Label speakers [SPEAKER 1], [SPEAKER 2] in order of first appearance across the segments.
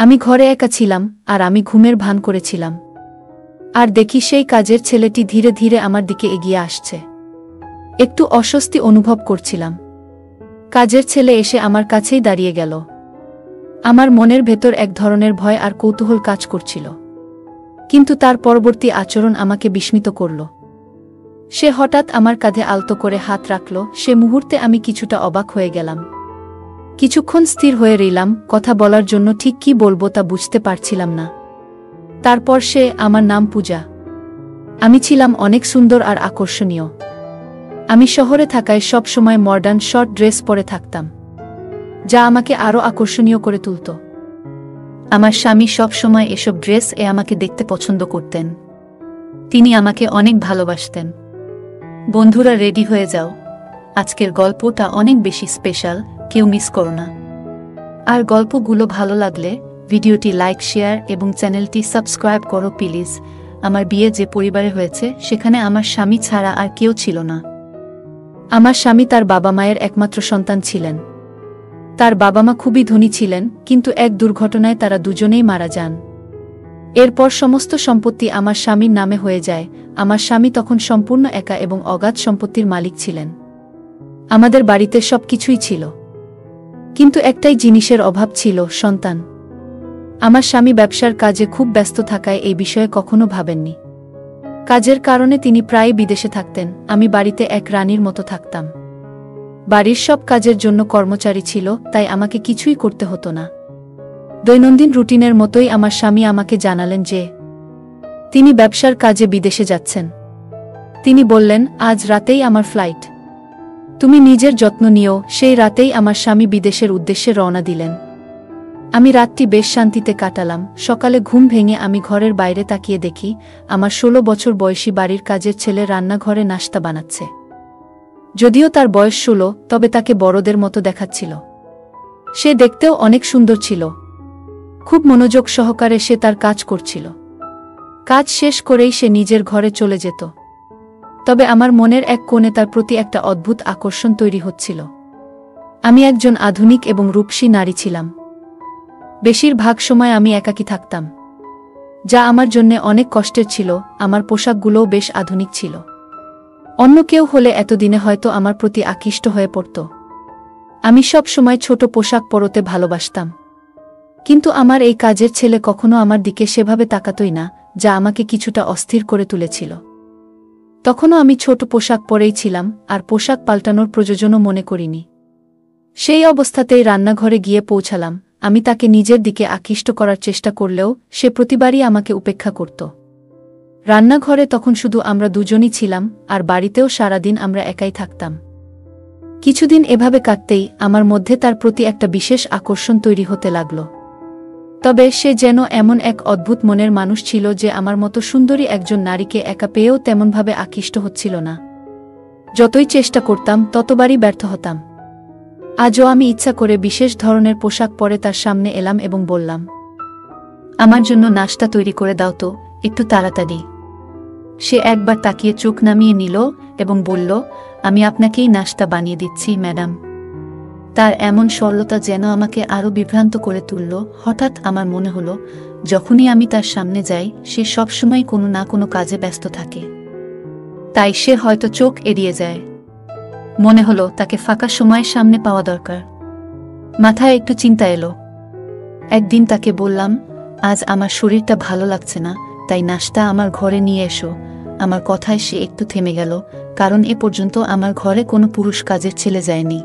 [SPEAKER 1] আমি ঘরে একা ছিলাম আর আমি ঘুমের ভান করেছিলাম। আর দেখি সেই কাজের ছেলেটি ধীরে ধীরে আমার দিকে এগিয়ে আসছে। একটু অস্বস্তি অনুভব করছিলাম। কাজের ছেলে এসে আমার কাছেই দাঁড়িয়ে গেল। আমার মনের ভেতর এক ধরনের ভয় আর কৌতূহল কাজ করছিল, কিন্তু তার পরবর্তী আচরণ আমাকে বিস্মিত করল। সে হঠাৎ আমার কাঁধে আলতো করে হাত রাখল। সে মুহূর্তে আমি কিছুটা অবাক হয়ে গেলাম। কিছুক্ষণ স্থির হয়ে রইলাম, কথা বলার জন্য ঠিক কী বলবো তা বুঝতে পারছিলাম না। তারপর সে, আমার নাম পূজা। আমি ছিলাম অনেক সুন্দর আর আকর্ষণীয়। আমি শহরে থাকায় সব সময় মডার্ন শর্ট ড্রেস পরে থাকতাম, যা আমাকে আরও আকর্ষণীয় করে তুলত। আমার স্বামী সব সময় এসব ড্রেস আমাকে দেখতে পছন্দ করতেন। তিনি আমাকে অনেক ভালোবাসতেন। বন্ধুরা, রেডি হয়ে যাও, আজকের গল্পটা অনেক বেশি স্পেশাল, কেউ মিস করো না। আর গল্পগুলো ভালো লাগলে ভিডিওটি লাইক, শেয়ার এবং চ্যানেলটি সাবস্ক্রাইব করো প্লিজ। আমার বিয়ে যে পরিবারে হয়েছে সেখানে আমার স্বামী ছাড়া আর কেউ ছিল না। আমার স্বামী তার বাবা মায়ের একমাত্র সন্তান ছিলেন। তার বাবা মা খুবই ধনী ছিলেন, কিন্তু এক দুর্ঘটনায় তারা দুজনেই মারা যান। এরপর সমস্ত সম্পত্তি আমার স্বামীর নামে হয়ে যায়। আমার স্বামী তখন সম্পূর্ণ একা এবং অগাধ সম্পত্তির মালিক ছিলেন। আমাদের বাড়িতে সবকিছুই ছিল, কিন্তু একটাই জিনিসের অভাব ছিল, সন্তান। আমার স্বামী ব্যবসার কাজে খুব ব্যস্ত থাকায় এই বিষয়ে কখনো ভাবেননি। কাজের কারণে তিনি প্রায় বিদেশে থাকতেন। আমি বাড়িতে এক রানীর মতো থাকতাম। বাড়ির সব কাজের জন্য কর্মচারী ছিল, তাই আমাকে কিছুই করতে হতো না। দৈনন্দিন রুটিনের মতোই আমার স্বামী আমাকে জানালেন যে তিনি ব্যবসার কাজে বিদেশে যাচ্ছেন। তিনি বললেন, আজ রাতেই আমার ফ্লাইট, তুমি নিজের যত্ন নিও। সেই রাতেই আমার স্বামী বিদেশের উদ্দেশ্যে রওনা দিলেন। আমি রাতটি বেশ শান্তিতে কাটালাম। সকালে ঘুম ভেঙে আমি ঘরের বাইরে তাকিয়ে দেখি আমার 16 বছর বয়সী বাড়ির কাজের ছেলে রান্নাঘরে নাশতা বানাচ্ছে। যদিও তার বয়স 16, তবে তাকে বড়দের মতো দেখাচ্ছিল। সে দেখতেও অনেক সুন্দর ছিল। খুব মনোযোগ সহকারে সে তার কাজ করছিল। কাজ শেষ করেই সে নিজের ঘরে চলে যেত। তবে আমার মনের এক কোণে তার প্রতি একটা অদ্ভুত আকর্ষণ তৈরি হচ্ছিল। আমি একজন আধুনিক এবং রূপসী নারী ছিলাম। বেশিরভাগ সময় আমি একাকী থাকতাম, যা আমার জন্যে অনেক কষ্টের ছিল। আমার পোশাকগুলোও বেশ আধুনিক ছিল। অন্য কেউ হলে এতদিনে হয়তো আমার প্রতি আকৃষ্ট হয়ে পড়ত। আমি সব সময় ছোট পোশাক পরতে ভালোবাসতাম, কিন্তু আমার এই কাজের ছেলে কখনো আমার দিকে সেভাবে তাকাতই না, যা আমাকে কিছুটা অস্থির করে তুলেছিল। তখনও আমি ছোট পোশাক পরেই ছিলাম, আর পোশাক পাল্টানোর প্রয়োজনও মনে করিনি। সেই অবস্থাতেই রান্নাঘরে গিয়ে পৌঁছালাম। আমি তাকে নিজের দিকে আকৃষ্ট করার চেষ্টা করলেও সে প্রতিবারই আমাকে উপেক্ষা করত। রান্নাঘরে তখন শুধু আমরা দুজনই ছিলাম, আর বাড়িতেও সারাদিন আমরা একাই থাকতাম। কিছুদিন এভাবে কাটতেই আমার মধ্যে তার প্রতি একটা বিশেষ আকর্ষণ তৈরি হতে লাগল। তবে সে যেন এমন এক অদ্ভুত মনের মানুষ ছিল যে আমার মতো সুন্দরী একজন নারীকে একা পেয়েও তেমনভাবে আকৃষ্ট হচ্ছিল না। যতই চেষ্টা করতাম ততবারই ব্যর্থ হতাম। আজও আমি ইচ্ছা করে বিশেষ ধরনের পোশাক পরে তার সামনে এলাম এবং বললাম, আমার জন্য নাশতা তৈরি করে দাও তো, একটু তাড়াতাড়ি। সে একবার তাকিয়ে চোখ নামিয়ে নিল এবং বলল, আমি আপনাকেই নাশতা বানিয়ে দিচ্ছি ম্যাডাম। তার এমন সরলতা যেন আমাকে আরও বিভ্রান্ত করে তুলল। হঠাৎ আমার মনে হলো, যখনই আমি তার সামনে যাই সে সবসময় কোনো না কোনো কাজে ব্যস্ত থাকে, তাই সে হয়তো চোখ এড়িয়ে যায়। মনে হলো তাকে ফাঁকা সময়ের সামনে পাওয়া দরকার। মাথায় একটু চিন্তা এলো। একদিন তাকে বললাম, আজ আমার শরীরটা ভালো লাগছে না, তাই নাশতা আমার ঘরে নিয়ে এসো। আমার কথায় সে একটু থেমে গেল, কারণ এ পর্যন্ত আমার ঘরে কোনো পুরুষ কাজের ছেলে যায়নি।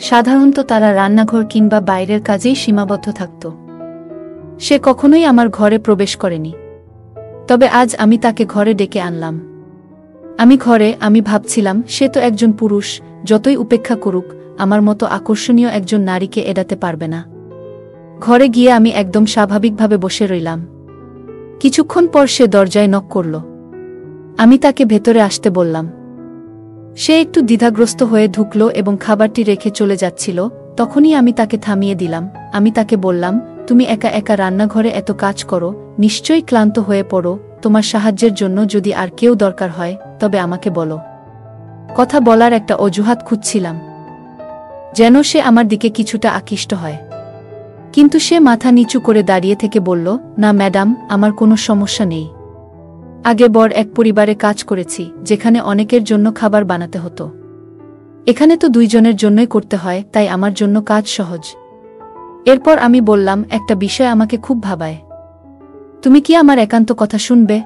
[SPEAKER 1] সাধারণত তারা রান্নাঘর কিংবা বাইরের কাজেই সীমাবদ্ধ থাকত। সে কখনোই আমার ঘরে প্রবেশ করেনি। তবে আজ আমি তাকে ঘরে ডেকে আনলাম। আমি ভাবছিলাম, সে তো একজন পুরুষ, যতই উপেক্ষা করুক আমার মতো আকর্ষণীয় একজন নারীকে এড়াতে পারবে না। ঘরে গিয়ে আমি একদম স্বাভাবিকভাবে বসে রইলাম। কিছুক্ষণ পর সে দরজায় নক করল। আমি তাকে ভেতরে আসতে বললাম। সে একটু দ্বিধাগ্রস্ত হয়ে ঢুকল এবং খাবারটি রেখে চলে যাচ্ছিল। তখনই আমি তাকে থামিয়ে দিলাম। আমি তাকে বললাম, তুমি একা একা রান্নাঘরে এত কাজ করো, নিশ্চয়ই ক্লান্ত হয়ে পড়ো। তোমার সাহায্যের জন্য যদি আর কেউ দরকার হয় তবে আমাকে বলো। কথা বলার একটা অজুহাত খুঁজছিলাম, যেন সে আমার দিকে কিছুটা আকৃষ্ট হয়। কিন্তু সে মাথা নিচু করে দাঁড়িয়ে থেকে বলল, না ম্যাডাম, আমার কোনো সমস্যা নেই। আগে বড় এক পরিবারে কাজ করেছি, যেখানে অনেকের জন্য খাবার বানাতে হতো। এখানে তো 2 জনের জন্যই করতে হয়, তাই আমার জন্য কাজ সহজ। এরপর আমি বললাম, একটা বিষয় আমাকে খুব ভাবায়। তুমি কি আমার একান্ত কথা শুনবে?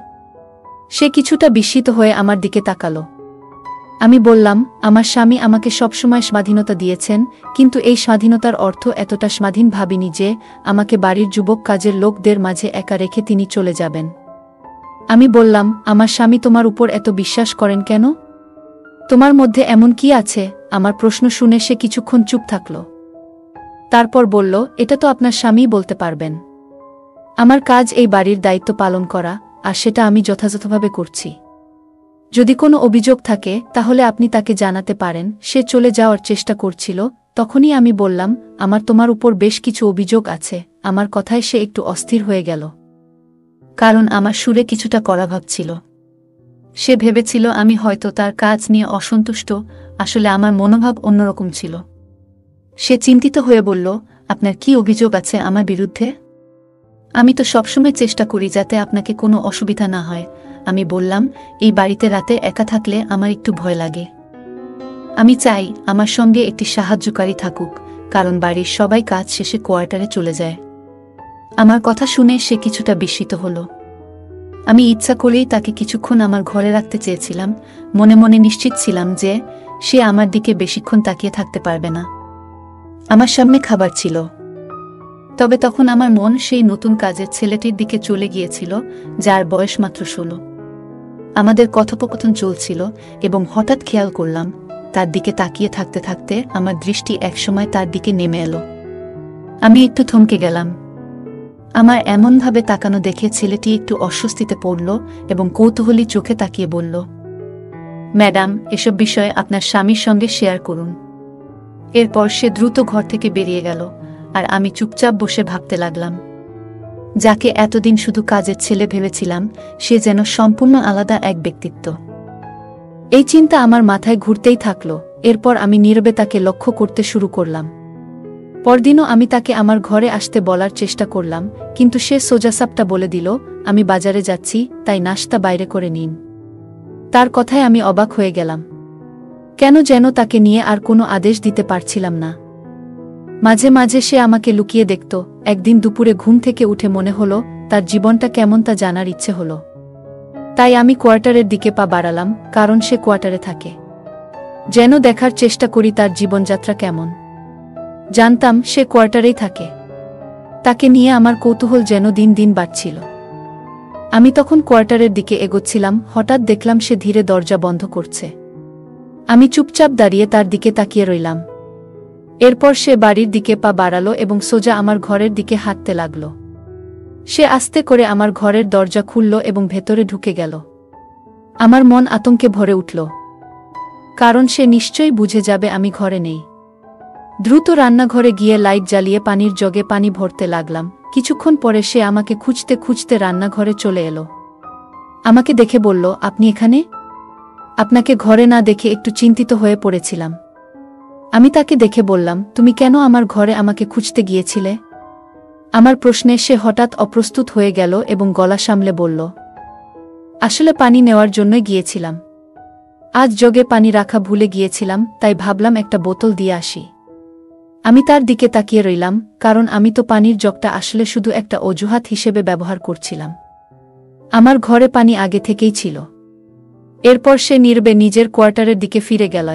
[SPEAKER 1] সে কিছুটা বিস্মিত হয়ে আমার দিকে তাকালো। আমি বললাম, আমার স্বামী আমাকে সবসময় স্বাধীনতা দিয়েছেন, কিন্তু এই স্বাধীনতার অর্থ এতটা স্বাধীন ভাবিনি যে আমাকে বাড়ির যুবক কাজের লোকদের মাঝে একা রেখে তিনি চলে যাবেন। আমি বললাম, আমার স্বামী তোমার উপর এত বিশ্বাস করেন কেন? তোমার মধ্যে এমন কি আছে? আমার প্রশ্ন শুনে সে কিছুক্ষণ চুপ থাকল। তারপর বলল, এটা তো আপনার স্বামীই বলতে পারবেন। আমার কাজ এই বাড়ির দায়িত্ব পালন করা, আর সেটা আমি যথাযথভাবে করছি। যদি কোনো অভিযোগ থাকে তাহলে আপনি তাকে জানাতে পারেন। সে চলে যাওয়ার চেষ্টা করছিল, তখনই আমি বললাম, আমার তোমার উপর বেশ কিছু অভিযোগ আছে। আমার কথায় সে একটু অস্থির হয়ে গেল, কারণ আমার সুরে কিছুটা কড়াভাব ছিল। সে ভেবেছিল আমি হয়তো তার কাজ নিয়ে অসন্তুষ্ট, আসলে আমার মনোভাব অন্যরকম ছিল। সে চিন্তিত হয়ে বলল, আপনার কি অভিযোগ আছে আমার বিরুদ্ধে? আমি তো সবসময় চেষ্টা করি যাতে আপনাকে কোনো অসুবিধা না হয়। আমি বললাম, এই বাড়িতে রাতে একা থাকলে আমার একটু ভয় লাগে। আমি চাই আমার সঙ্গে একটি সাহায্যকারী থাকুক, কারণ বাড়ির সবাই কাজ শেষে কোয়ার্টারে চলে যায়। আমার কথা শুনে সে কিছুটা বিস্মিত হল। আমি ইচ্ছা করেই তাকে কিছুক্ষণ আমার ঘরে রাখতে চেয়েছিলাম। মনে মনে নিশ্চিত ছিলাম যে সে আমার দিকে বেশিক্ষণ তাকিয়ে থাকতে পারবে না। আমার সামনে খাবার ছিল, তবে তখন আমার মন সেই নতুন কাজের ছেলেটির দিকে চলে গিয়েছিল, যার বয়স মাত্র 16। আমাদের কথোপকথন চলছিল এবং হঠাৎ খেয়াল করলাম, তার দিকে তাকিয়ে থাকতে থাকতে আমার দৃষ্টি একসময় তার দিকে নেমে এলো। আমি একটু থমকে গেলাম। আমার এমনভাবে তাকানো দেখে ছেলেটি একটু অস্বস্তিতে পড়ল এবং কৌতূহলী চোখে তাকিয়ে বলল, ম্যাডাম, এসব বিষয়ে আপনার স্বামীর সঙ্গে শেয়ার করুন। এরপর সে দ্রুত ঘর থেকে বেরিয়ে গেল, আর আমি চুপচাপ বসে ভাবতে লাগলাম, যাকে এতদিন শুধু কাজের ছেলে ভেবেছিলাম, সে যেন সম্পূর্ণ আলাদা এক ব্যক্তিত্ব। এই চিন্তা আমার মাথায় ঘুরতেই থাকল। এরপর আমি নীরবে তাকে লক্ষ্য করতে শুরু করলাম। পরদিনও আমি তাকে আমার ঘরে আসতে বলার চেষ্টা করলাম, কিন্তু সে সোজাসাপটা বলে দিল, আমি বাজারে যাচ্ছি, তাই নাশতা বাইরে করে নিন। তার কথায় আমি অবাক হয়ে গেলাম। কেন যেন তাকে নিয়ে আর কোনো আদেশ দিতে পারছিলাম না। মাঝে মাঝে সে আমাকে লুকিয়ে দেখত। একদিন দুপুরে ঘুম থেকে উঠে মনে হলো তার জীবনটা কেমন তা জানার ইচ্ছে হলো। তাই আমি কোয়ার্টারের দিকে পা বাড়ালাম, কারণ সে কোয়ার্টারে থাকে। যেন দেখার চেষ্টা করি তার জীবনযাত্রা কেমন। জানতাম সে কোয়ার্টারেই থাকে। তাকে নিয়ে আমার কৌতূহল যেন দিন দিন বাড়ছিল। আমি তখন কোয়ার্টারের দিকে এগোচ্ছিলাম, হঠাৎ দেখলাম সে ধীরে দরজা বন্ধ করছে। আমি চুপচাপ দাঁড়িয়ে তার দিকে তাকিয়ে রইলাম। এরপর সে বাড়ির দিকে পা বাড়ালো এবং সোজা আমার ঘরের দিকে হাঁটতে লাগল। সে আস্তে করে আমার ঘরের দরজা খুলল এবং ভেতরে ঢুকে গেল। আমার মন আতঙ্কে ভরে উঠল, কারণ সে নিশ্চয়ই বুঝে যাবে আমি ঘরে নেই। দ্রুত রান্নাঘরে গিয়ে লাইট জ্বালিয়ে পানির জগে পানি ভরতে লাগলাম। কিছুক্ষণ পরে সে আমাকে খুঁজতে খুঁজতে রান্নাঘরে চলে এলো। আমাকে দেখে বলল, আপনি এখানে? আপনাকে ঘরে না দেখে একটু চিন্তিত হয়ে পড়েছিলাম। আমি তাকে দেখে বললাম, তুমি কেন আমার ঘরে আমাকে খুঁজতে গিয়েছিলে? আমার প্রশ্নে সে হঠাৎ অপ্রস্তুত হয়ে গেল এবং গলা সামলে বলল, আসলে পানি নেওয়ার জন্যই গিয়েছিলাম। আজ জগে পানি রাখা ভুলে গিয়েছিলাম, তাই ভাবলাম একটা বোতল দিয়ে আসি। আমি তার দিকে তাকিয়ে রইলাম, কারণ আমি তো পানির জগটা আসলে শুধু একটা অজুহাত হিসেবে ব্যবহার করছিলাম। আমার ঘরে পানি আগে থেকেই ছিল। এরপর সে নীরবে নিজের কোয়ার্টারের দিকে ফিরে গেল,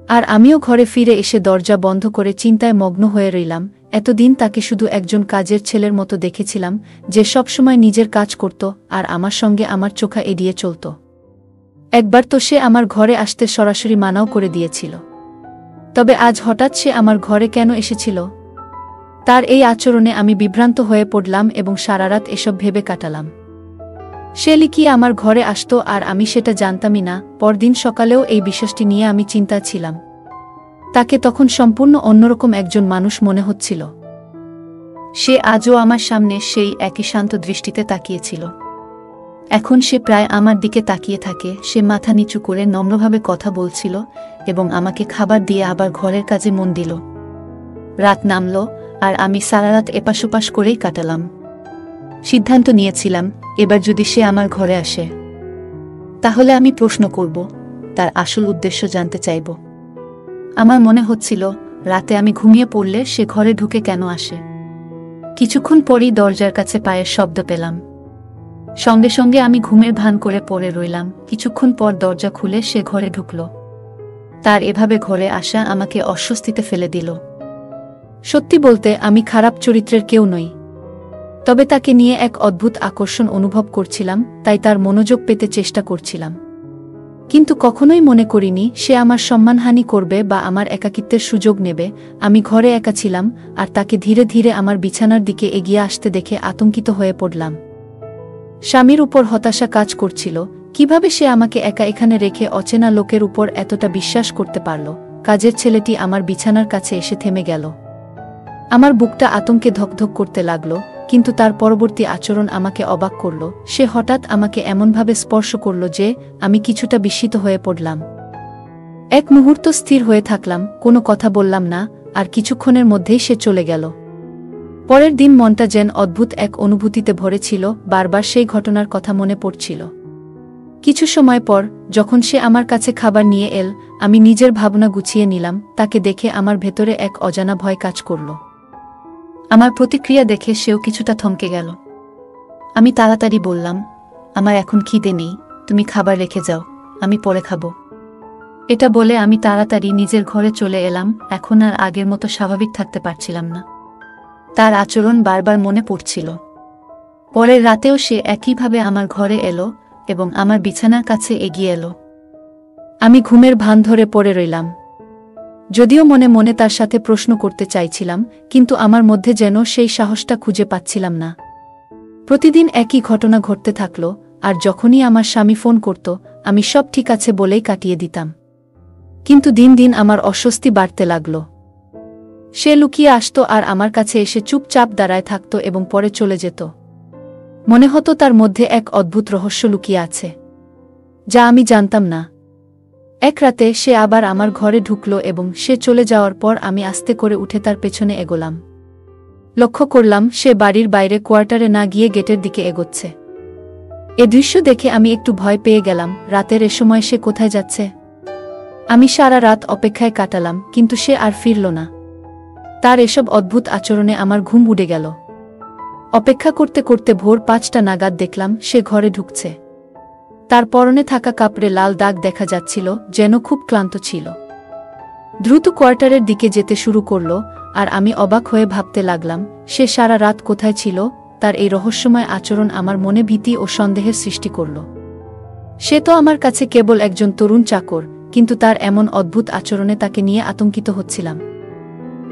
[SPEAKER 1] আর আমিও ঘরে ফিরে এসে দরজা বন্ধ করে চিন্তায় মগ্ন হয়ে রইলাম। এতদিন তাকে শুধু একজন কাজের ছেলের মতো দেখেছিলাম, যে সবসময় নিজের কাজ করত আর আমার সঙ্গে আমার চোখা এড়িয়ে চলত। একবার তো সে আমার ঘরে আসতে সরাসরি মানাও করে দিয়েছিল। তবে আজ হঠাৎ সে আমার ঘরে কেন এসেছিল? তার এই আচরণে আমি বিভ্রান্ত হয়ে পড়লাম এবং সারারাত এসব ভেবে কাটালাম। সে লিখিয়ে আমার ঘরে আসতো আর আমি সেটা জানতামই না। পরদিন সকালেও এই বিষয়টি নিয়ে আমি চিন্তায় ছিলাম। তাকে তখন সম্পূর্ণ অন্যরকম একজন মানুষ মনে হচ্ছিল। সে আজও আমার সামনে সেই একই শান্ত দৃষ্টিতে তাকিয়েছিল। এখন সে প্রায় আমার দিকে তাকিয়ে থাকে। সে মাথা নিচু করে নম্রভাবে কথা বলছিল এবং আমাকে খাবার দিয়ে আবার ঘরের কাজে মন দিল। রাত নামল, আর আমি সারা রাত এপাশ-ওপাশ করেই কাটালাম। সিদ্ধান্ত নিয়েছিলাম, এবার যদি সে আমার ঘরে আসে তাহলে আমি প্রশ্ন করব, তার আসল উদ্দেশ্য জানতে চাইব। আমার মনে হচ্ছিল রাতে আমি ঘুমিয়ে পড়লে সে ঘরে ঢুকে কেন আসে। কিছুক্ষণ পরই দরজার কাছে পায়ের শব্দ পেলাম। সঙ্গে সঙ্গে আমি ঘুমের ভান করে পড়ে রইলাম। কিছুক্ষণ পর দরজা খুলে সে ঘরে ঢুকল। তার এভাবে ঘরে আসা আমাকে অস্বস্তিতে ফেলে দিল। সত্যি বলতে আমি খারাপ চরিত্রের কেউ নই, তবে তাকে নিয়ে এক অদ্ভুত আকর্ষণ অনুভব করছিলাম, তাই তার মনোযোগ পেতে চেষ্টা করছিলাম। কিন্তু কখনোই মনে করিনি সে আমার সম্মানহানি করবে বা আমার একাকিত্বের সুযোগ নেবে। আমি ঘরে একা ছিলাম, আর তাকে ধীরে ধীরে আমার বিছানার দিকে এগিয়ে আসতে দেখে আতঙ্কিত হয়ে পড়লাম। স্বামীর উপর হতাশা কাজ করছিল। কিভাবে সে আমাকে একা এখানে রেখে অচেনা লোকের উপর এতটা বিশ্বাস করতে পারল? কাজের ছেলেটি আমার বিছানার কাছে এসে থেমে গেল। আমার বুকটা আতঙ্কে ধকধক করতে লাগল, কিন্তু তার পরবর্তী আচরণ আমাকে অবাক করল। সে হঠাৎ আমাকে এমনভাবে স্পর্শ করল যে আমি কিছুটা বিস্মিত হয়ে পড়লাম। এক মুহূর্ত স্থির হয়ে থাকলাম, কোনো কথা বললাম না, আর কিছুক্ষণের মধ্যেই সে চলে গেল। পরের দিন মনটা যেন অদ্ভুত এক অনুভূতিতে ভরে ছিল। বারবার সেই ঘটনার কথা মনে পড়ছিল। কিছু সময় পর যখন সে আমার কাছে খাবার নিয়ে এল, আমি নিজের ভাবনা গুছিয়ে নিলাম। তাকে দেখে আমার ভেতরে এক অজানা ভয় কাজ করল। আমার প্রতিক্রিয়া দেখে সেও কিছুটা থমকে গেল। আমি তাড়াতাড়ি বললাম, আমার এখন খিদে নেই, তুমি খাবার রেখে যাও, আমি পরে খাবো। এটা বলে আমি তাড়াতাড়ি নিজের ঘরে চলে এলাম। এখন আর আগের মতো স্বাভাবিক থাকতে পারছিলাম না। তার আচরণ বারবার মনে পড়ছিল। পরের রাতেও সে একইভাবে আমার ঘরে এলো এবং আমার বিছানার কাছে এগিয়ে এলো। আমি ঘুমের ভান ধরে পড়ে রইলাম। যদিও মনে মনে তার সাথে প্রশ্ন করতে চাইছিলাম, কিন্তু আমার মধ্যে যেন সেই সাহসটা খুঁজে পাচ্ছিলাম না। প্রতিদিন একই ঘটনা ঘটতে থাকল, আর যখনই আমার স্বামী ফোন করত আমি সব ঠিক আছে বলেই কাটিয়ে দিতাম। কিন্তু দিন দিন আমার অস্বস্তি বাড়তে লাগল। সে লুকিয়ে আসত আর আমার কাছে এসে চুপচাপ দাঁড়ায় থাকত এবং পরে চলে যেত। মনে হতো তার মধ্যে এক অদ্ভুত রহস্য লুকিয়ে আছে, যা আমি জানতাম না। এক রাতে সে আবার আমার ঘরে ঢুকল এবং সে চলে যাওয়ার পর আমি আস্তে করে উঠে তার পেছনে এগোলাম। লক্ষ্য করলাম সে বাড়ির বাইরে কোয়ার্টারে না গিয়ে গেটের দিকে এগোচ্ছে। এ দৃশ্য দেখে আমি একটু ভয় পেয়ে গেলাম। রাতের এ সময় সে কোথায় যাচ্ছে? আমি সারা রাত অপেক্ষায় কাটালাম, কিন্তু সে আর ফিরল না। তার এসব অদ্ভুত আচরণে আমার ঘুম উড়ে গেল। অপেক্ষা করতে করতে ভোর 5টা নাগাদ দেখলাম সে ঘরে ঢুকছে। তার পরনে থাকা কাপড়ে লাল দাগ দেখা যাচ্ছিল, যেন খুব ক্লান্ত ছিল। দ্রুত কোয়ার্টারের দিকে যেতে শুরু করল, আর আমি অবাক হয়ে ভাবতে লাগলাম সে সারা রাত কোথায় ছিল। তার এই রহস্যময় আচরণ আমার মনে ভীতি ও সন্দেহের সৃষ্টি করল। সে তো আমার কাছে কেবল একজন তরুণ চাকর, কিন্তু তার এমন অদ্ভুত আচরণে তাকে নিয়ে আতঙ্কিত হচ্ছিলাম।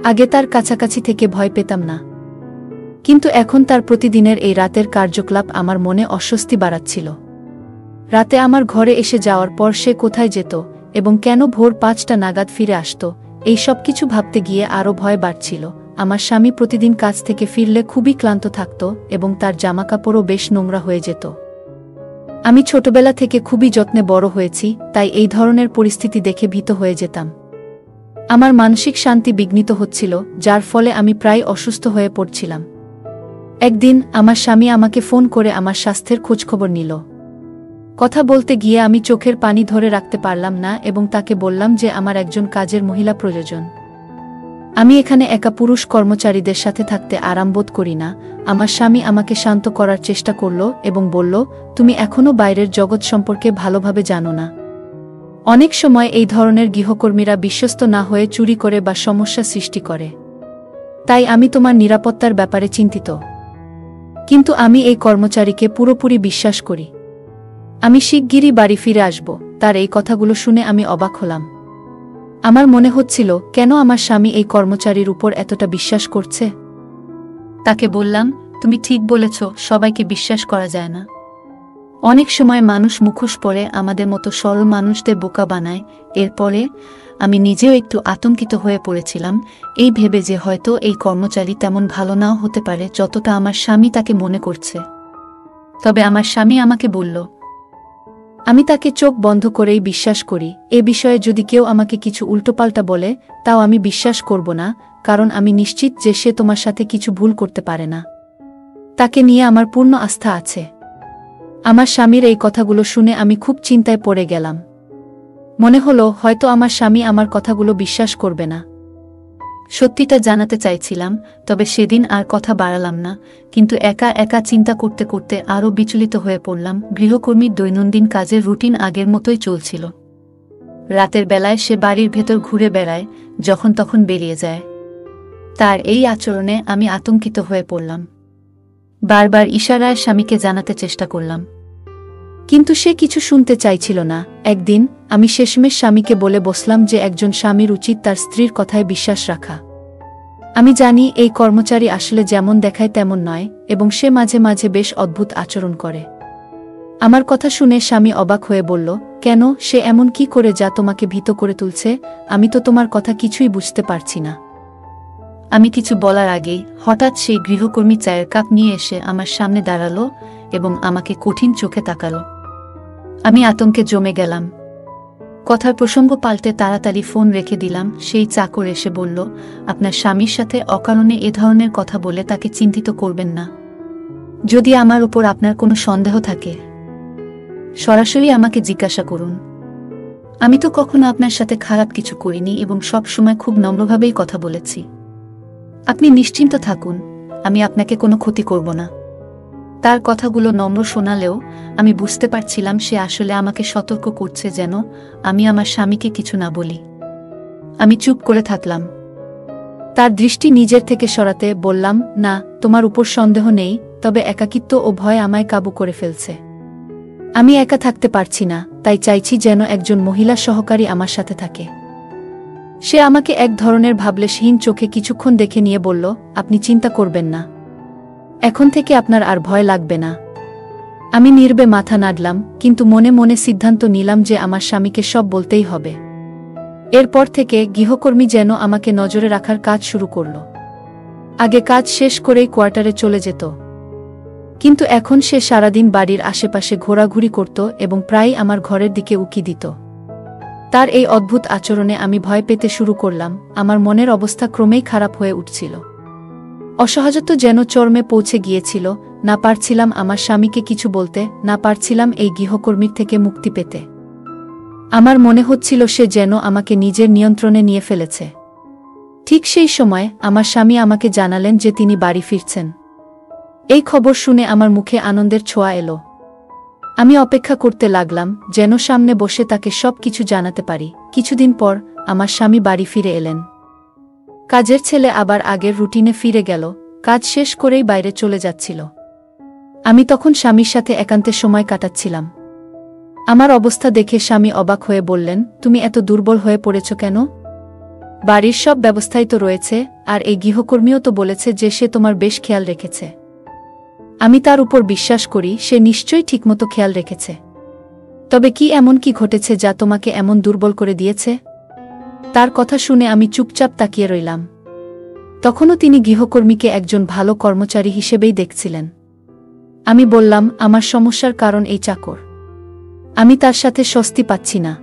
[SPEAKER 1] আগে তার কাছাকাছি থেকে ভয় পেতাম না, কিন্তু এখন তার প্রতিদিনের এই রাতের কার্যকলাপ আমার মনে অস্বস্তি বাড়াচ্ছিল। রাতে আমার ঘরে এসে যাওয়ার পর সে কোথায় যেত এবং কেন ভোর 5টা নাগাদ ফিরে আসত, এই সব কিছু ভাবতে গিয়ে আরও ভয় বাড়ছিল। আমার স্বামী প্রতিদিন কাজ থেকে ফিরলে খুবই ক্লান্ত থাকত এবং তার জামাকাপড়ও বেশ নোংরা হয়ে যেত। আমি ছোটবেলা থেকে খুবই যত্নে বড় হয়েছি, তাই এই ধরনের পরিস্থিতি দেখে ভীত হয়ে যেতাম। আমার মানসিক শান্তি বিঘ্নিত হচ্ছিল, যার ফলে আমি প্রায় অসুস্থ হয়ে পড়ছিলাম। একদিন আমার স্বামী আমাকে ফোন করে আমার স্বাস্থ্যের খোঁজখবর নিল। কথা বলতে গিয়ে আমি চোখের পানি ধরে রাখতে পারলাম না এবং তাকে বললাম যে আমার একজন কাজের মহিলা প্রয়োজন। আমি এখানে একা পুরুষ কর্মচারীদের সাথে থাকতে আরাম বোধ করি না। আমার স্বামী আমাকে শান্ত করার চেষ্টা করল এবং বলল, তুমি এখনও বাইরের জগৎ সম্পর্কে ভালোভাবে জানো না। অনেক সময় এই ধরনের গৃহকর্মীরা বিশ্বস্ত না হয়ে চুরি করে বা সমস্যা সৃষ্টি করে। তাই আমি তোমার নিরাপত্তার ব্যাপারে চিন্তিত। কিন্তু আমি এই কর্মচারীকে পুরোপুরি বিশ্বাস করি। আমি শিগগিরই বাড়ি ফিরে আসব। তার এই কথাগুলো শুনে আমি অবাক হলাম। আমার মনে হচ্ছিল, কেন আমার স্বামী এই কর্মচারীর উপর এতটা বিশ্বাস করছে। তাকে বললাম, তুমি ঠিক বলেছ, সবাইকে বিশ্বাস করা যায় না। অনেক সময় মানুষ মুখোশ পরে আমাদের মতো সরল মানুষদের বোকা বানায়। এরপরে আমি নিজেও একটু আতঙ্কিত হয়ে পড়েছিলাম, এই ভেবে যে হয়তো এই কর্মচারী তেমন ভালো নাও হতে পারে যতটা আমার স্বামী তাকে মনে করছে। তবে আমার স্বামী আমাকে বলল, আমি তাকে চোখ বন্ধ করেই বিশ্বাস করি। এ বিষয়ে যদি কেউ আমাকে কিছু উল্টোপাল্টা বলে, তাও আমি বিশ্বাস করব না, কারণ আমি নিশ্চিত যে সে তোমার সাথে কিছু ভুল করতে পারে না। তাকে নিয়ে আমার পূর্ণ আস্থা আছে। আমার স্বামীর এই কথাগুলো শুনে আমি খুব চিন্তায় পড়ে গেলাম। মনে হলো হয়তো আমার স্বামী আমার কথাগুলো বিশ্বাস করবে না। সত্যিটা জানাতে চাইছিলাম, তবে সেদিন আর কথা বাড়ালাম না, কিন্তু একা একা চিন্তা করতে করতে আরও বিচলিত হয়ে পড়লাম। গৃহকর্মীর দৈনন্দিন কাজের রুটিন আগের মতোই চলছিল। রাতের বেলায় সে বাড়ির ভেতর ঘুরে বেড়ায়, যখন তখন বেরিয়ে যায়। তার এই আচরণে আমি আতঙ্কিত হয়ে পড়লাম। বারবার ইশারায় স্বামীকে জানাতে চেষ্টা করলাম, কিন্তু সে কিছু শুনতে চাইছিল না। একদিন আমি শেষমেশ স্বামীকে বলে বসলাম যে একজন স্বামীর উচিত তার স্ত্রীর কথায় বিশ্বাস রাখা। আমি জানি এই কর্মচারী আসলে যেমন দেখায় তেমন নয়, এবং সে মাঝে মাঝে বেশ অদ্ভুত আচরণ করে। আমার কথা শুনে স্বামী অবাক হয়ে বলল, কেন, সে এমন কি করে যা তোমাকে ভীত করে তুলছে? আমি তো তোমার কথা কিছুই বুঝতে পারছি না। আমি কিছু বলার আগেই হঠাৎ সেই গৃহকর্মী চায়ের কাপ নিয়ে এসে আমার সামনে দাঁড়ালো এবং আমাকে কঠিন চোখে তাকালো। আমি আতঙ্কে জমে গেলাম। কথার প্রসঙ্গ পাল্টে তাড়াতাড়ি ফোন রেখে দিলাম। সেই চাকর এসে বলল, আপনার স্বামীর সাথে অকারণে এ ধরনের কথা বলে তাকে চিন্তিত করবেন না। যদি আমার উপর আপনার কোনো সন্দেহ থাকে, সরাসরি আমাকে জিজ্ঞাসা করুন। আমি তো কখনো আপনার সাথে খারাপ কিছু করিনি এবং সব সময় খুব নম্রভাবেই কথা বলেছি। আপনি নিশ্চিন্ত থাকুন, আমি আপনাকে কোনো ক্ষতি করব না। তার কথাগুলো নম্র শোনালেও আমি বুঝতে পারছিলাম সে আসলে আমাকে সতর্ক করছে যেন আমি আমার স্বামীকে কিছু না বলি। আমি চুপ করে থাকলাম। তার দৃষ্টি নিজের থেকে সরাতে বললাম, না, তোমার উপর সন্দেহ নেই, তবে একাকিত্ব ও ভয় আমায় কাবু করে ফেলছে। আমি একা থাকতে পারছি না, তাই চাইছি যেন একজন মহিলা সহকারী আমার সাথে থাকে। সে আমাকে এক ধরনের ভাবলেশহীন চোখে কিছুক্ষণ দেখে নিয়ে বলল, আপনি চিন্তা করবেন না, এখন থেকে আপনার আর ভয় লাগবে না। আমি নীরবে মাথা নাড়লাম, কিন্তু মনে মনে সিদ্ধান্ত নিলাম যে আমার স্বামীকে সব বলতেই হবে। এরপর থেকে গৃহকর্মী যেন আমাকে নজরে রাখার কাজ শুরু করল। আগে কাজ শেষ করেই কোয়ার্টারে চলে যেত, কিন্তু এখন সে সারাদিন বাড়ির আশেপাশে ঘোরাঘুরি করত এবং প্রায়ই আমার ঘরের দিকে উকি দিত। তার এই অদ্ভুত আচরণে আমি ভয় পেতে শুরু করলাম। আমার মনের অবস্থা ক্রমেই খারাপ হয়ে উঠছিল। অসহায়ত্ব যেন চরমে পৌঁছে গিয়েছিল। না পারছিলাম আমার স্বামীকে কিছু বলতে, না পারছিলাম এই গৃহকর্মীর থেকে মুক্তি পেতে। আমার মনে হচ্ছিল সে যেন আমাকে নিজের নিয়ন্ত্রণে নিয়ে ফেলেছে। ঠিক সেই সময় আমার স্বামী আমাকে জানালেন যে তিনি বাড়ি ফিরছেন। এই খবর শুনে আমার মুখে আনন্দের ছোঁয়া এলো। আমি অপেক্ষা করতে লাগলাম যেন সামনে বসে তাকে সব কিছু জানাতে পারি। কিছুদিন পর আমার স্বামী বাড়ি ফিরে এলেন। কাজের ছেলে আবার আগের রুটিনে ফিরে গেল, কাজ শেষ করেই বাইরে চলে যাচ্ছিল। আমি তখন স্বামীর সাথে একান্তে সময় কাটাচ্ছিলাম। আমার অবস্থা দেখে স্বামী অবাক হয়ে বললেন, তুমি এত দুর্বল হয়ে পড়েছ কেন? বাড়ির সব ব্যবস্থাই তো রয়েছে, আর এই গৃহকর্মীও তো বলেছে যে সে তোমার বেশ খেয়াল রেখেছে। আমি তার উপর বিশ্বাস করি, সে নিশ্চয়ই ঠিকমতো খেয়াল রেখেছে। তবে কি এমন কি ঘটেছে যা তোমাকে এমন দুর্বল করে দিয়েছে? তার কথা শুনে আমি চুপচাপ তাকিয়ে রইলাম। তখনও তিনি গৃহকর্মীকে একজন ভালো কর্মচারী হিসেবেই দেখছিলেন। আমি বললাম, আমার সমস্যার কারণ এই চাকর। আমি তার সাথে স্বস্তি পাচ্ছি না।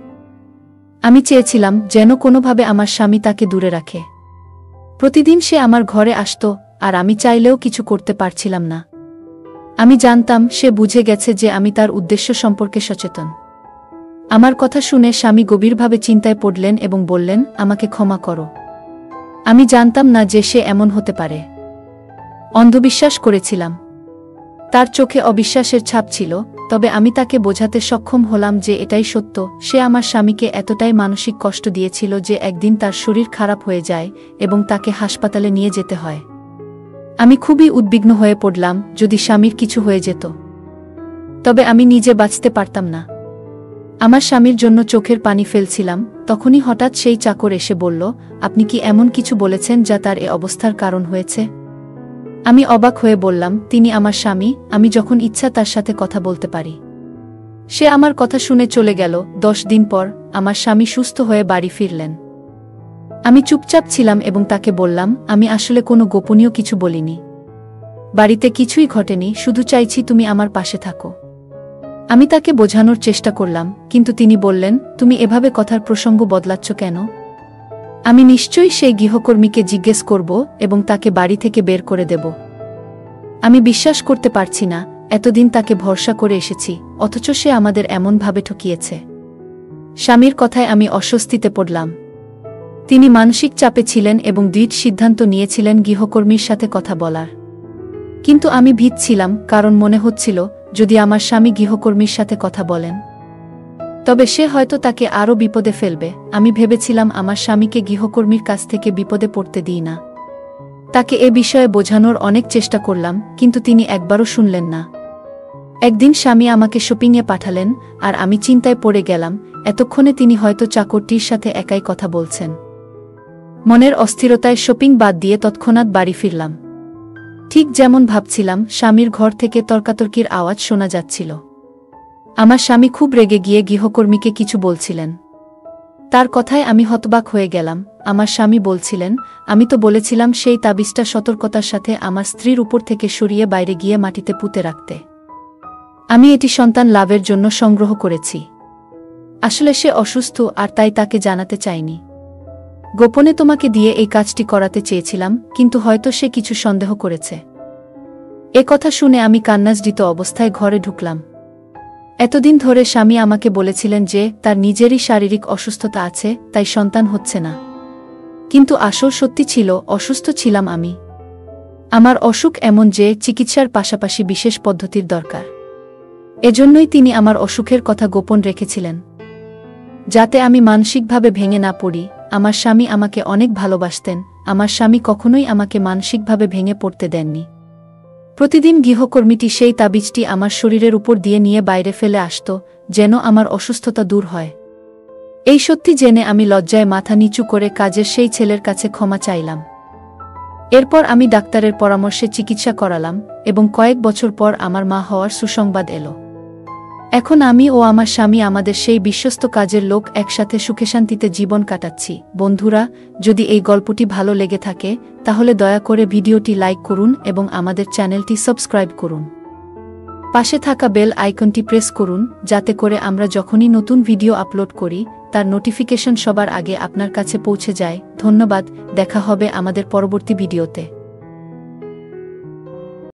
[SPEAKER 1] আমি চেয়েছিলাম যেন কোনোভাবে আমার স্বামী তাকে দূরে রাখে। প্রতিদিন সে আমার ঘরে আসত, আর আমি চাইলেও কিছু করতে পারছিলাম না। আমি জানতাম সে বুঝে গেছে যে আমি তার উদ্দেশ্য সম্পর্কে সচেতন। আমার কথা শুনে স্বামী গভীরভাবে চিন্তায় পড়লেন এবং বললেন, আমাকে ক্ষমা করো। আমি জানতাম না যে সে এমন হতে পারে। অন্ধবিশ্বাস করেছিলাম। তার চোখে অবিশ্বাসের ছাপ ছিল, তবে আমি তাকে বোঝাতে সক্ষম হলাম যে এটাই সত্য। সে আমার স্বামীকে এতটাই মানসিক কষ্ট দিয়েছিল যে একদিন তার শরীর খারাপ হয়ে যায় এবং তাকে হাসপাতালে নিয়ে যেতে হয়। আমি খুবই উদ্বিগ্ন হয়ে পড়লাম, যদি স্বামীর কিছু হয়ে যেত, তবে আমি নিজে বাঁচতে পারতাম না। আমার স্বামীর জন্য চোখের পানি ফেলছিলাম, তখনই হঠাৎ সেই চাকর এসে বলল, আপনি কি এমন কিছু বলেছেন যা তার এ অবস্থার কারণ হয়েছে? আমি অবাক হয়ে বললাম, তিনি আমার স্বামী, আমি যখন ইচ্ছা তার সাথে কথা বলতে পারি। সে আমার কথা শুনে চলে গেল। 10 দিন পর আমার স্বামী সুস্থ হয়ে বাড়ি ফিরলেন। আমি চুপচাপ ছিলাম এবং তাকে বললাম, আমি আসলে কোনো গোপনীয় কিছু বলিনি। বাড়িতে কিছুই ঘটেনি, শুধু চাইছি তুমি আমার পাশে থাকো। আমি তাকে বোঝানোর চেষ্টা করলাম, কিন্তু তিনি বললেন, তুমি এভাবে কথার প্রসঙ্গ বদলাচ্ছ কেন? আমি নিশ্চয়ই সেই গৃহকর্মীকে জিজ্ঞেস করব এবং তাকে বাড়ি থেকে বের করে দেব। আমি বিশ্বাস করতে পারছি না, এতদিন তাকে ভরসা করে এসেছি, অথচ সে আমাদের এমনভাবে ঠকিয়েছে। স্বামীর কথায় আমি অস্বস্তিতে পড়লাম। তিনি মানসিক চাপে ছিলেন এবং দৃঢ় সিদ্ধান্ত নিয়েছিলেন গৃহকর্মীর সাথে কথা বলার। কিন্তু আমি ভীত ছিলাম, কারণ মনে হচ্ছিল যদি আমার স্বামী গৃহকর্মীর সাথে কথা বলেন তবে সে হয়তো তাকে আরও বিপদে ফেলবে। আমি ভেবেছিলাম আমার স্বামীকে গৃহকর্মীর কাছ থেকে বিপদে পড়তে দিই না। তাকে এ বিষয়ে বোঝানোর অনেক চেষ্টা করলাম, কিন্তু তিনি একবারও শুনলেন না। একদিন স্বামী আমাকে শপিংয়ে পাঠালেন, আর আমি চিন্তায় পড়ে গেলাম, এতক্ষণে তিনি হয়তো চাকরটির সাথে একাই কথা বলছেন। মনের অস্থিরতায় শপিং বাদ দিয়ে তৎক্ষণাৎ বাড়ি ফিরলাম। ঠিক যেমন ভাবছিলাম, স্বামীর ঘর থেকে তর্কাতর্কির আওয়াজ শোনা যাচ্ছিল। আমার স্বামী খুব রেগে গিয়ে গৃহকর্মীকে কিছু বলছিলেন। তার কথায় আমি হতবাক হয়ে গেলাম। আমার স্বামী বলছিলেন, আমি তো বলেছিলাম সেই তাবিজটা সতর্কতার সাথে আমার স্ত্রীর উপর থেকে সরিয়ে বাইরে গিয়ে মাটিতে পুঁতে রাখতে। আমি এটি সন্তান লাভের জন্য সংগ্রহ করেছি। আসলে সে অসুস্থ, আর তাই তাকে জানাতে চাইনি। গোপনে তোমাকে দিয়ে এই কাজটি করাতে চেয়েছিলাম, কিন্তু হয়তো সে কিছু সন্দেহ করেছে। এ কথা শুনে আমি কান্নাজড়িত অবস্থায় ঘরে ঢুকলাম। এতদিন ধরে স্বামী আমাকে বলেছিলেন যে তার নিজেরই শারীরিক অসুস্থতা আছে, তাই সন্তান হচ্ছে না। কিন্তু আসল সত্যি ছিল, অসুস্থ ছিলাম আমি। আমার অসুখ এমন যে চিকিৎসার পাশাপাশি বিশেষ পদ্ধতির দরকার। এজন্যই তিনি আমার অসুখের কথা গোপন রেখেছিলেন, যাতে আমি মানসিকভাবে ভেঙে না পড়ি। আমার স্বামী আমাকে অনেক ভালোবাসতেন। আমার স্বামী কখনোই আমাকে মানসিকভাবে ভেঙে পড়তে দেননি। প্রতিদিন গৃহকর্মীটি সেই তাবিজটি আমার শরীরের উপর দিয়ে নিয়ে বাইরে ফেলে আসত, যেন আমার অসুস্থতা দূর হয়। এই সত্যি জেনে আমি লজ্জায় মাথা নিচু করে কাজের সেই ছেলের কাছে ক্ষমা চাইলাম। এরপর আমি ডাক্তারের পরামর্শে চিকিৎসা করালাম, এবং কয়েক বছর পর আমার মা হওয়ার সুসংবাদ এলো। এখন আমি ও আমার স্বামী, আমাদের সেই বিশ্বস্ত কাজের লোক, একসাথে সুখে-শান্তিতে জীবন কাটাচ্ছি। বন্ধুরা, যদি এই গল্পটি ভালো লেগে থাকে তাহলে দয়া করে ভিডিওটি লাইক করুন এবং আমাদের চ্যানেলটি সাবস্ক্রাইব করুন। পাশে থাকা বেল আইকনটি প্রেস করুন, যাতে করে আমরা যখনই নতুন ভিডিও আপলোড করি তার নোটিফিকেশন সবার আগে আপনার কাছে পৌঁছে যায়। ধন্যবাদ, দেখা হবে আমাদের পরবর্তী ভিডিওতে।